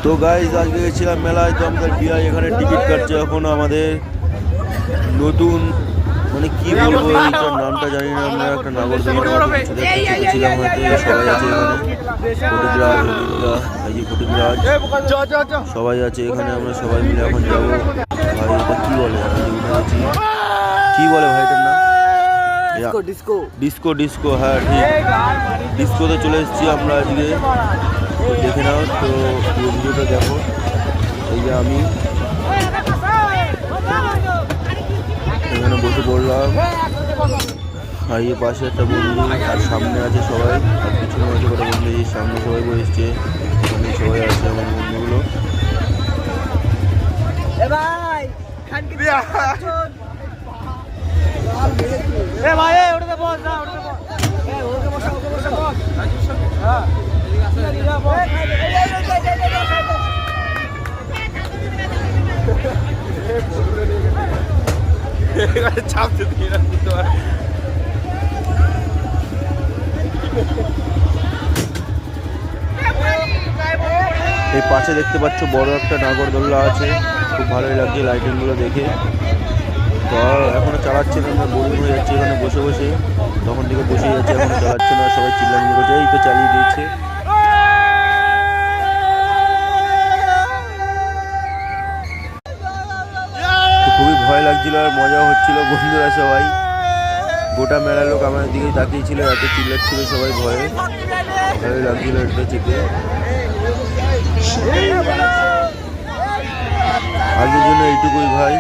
তো গাইজ আজকে গেছিলাম মেলায়, তো আমাদের বিআই এখানে টিকিট কাটছে। এখন আমাদের নতুন মানে কি বলবো, এইটার নামটা জানি না, আমরা একটা নাগরদোলার মতো কিছু দেখেছিলাম হয়তো। সবাই আছে এখানে, ফটিকরাজ সবাই আছে এখানে। আমরা সবাই মিলে এখন যাবো। ভাই এটা কি বলে, কি বলে ভাই এটার নাম? ডিস্কো ডিস্কো, হ্যাঁ ঠিক, ডিস্কোতে চলে এসেছি আমরা আজকে। দেখে নাও তো, পুরো ভিডিওটা দেখো। এই যে আমি এখানে বসে পড়লাম, আর এই পাশে একটা বন্ধু, আর সামনে আছে সবাই, আর পিছনে আছে কটা বন্ধু। এই সামনে সবাই বসছে, এখানে সবাই আছে আমার বন্ধুগুলো। এই পাশে দেখতে পাচ্ছ বড় একটা নাগরদোল্লা আছে, খুব ভালোই লাগছে লাইটিংগুলো দেখে। তো এখনো চালাচ্ছে না, আমরা বোরিং হয়ে যাচ্ছে এখানে বসে বসে, তখন থেকে বসে যাচ্ছে, এখনো চালাচ্ছে না। সবাই চিল্লামিল্লি করছে, এই তো চালিয়ে দিয়েছে। খুবই ভয় লাগছিল আর মজা হচ্ছিল। বন্ধুরা সবাই, গোটা মেলার লোক আমাদের দিকেই তাকিয়েছিল, এত চিল্লাচ্ছিল সবাই ভয়ে। ভালোই লাগছিল এটা চেপে। আজকের জন্য এইটুকুই ভাই।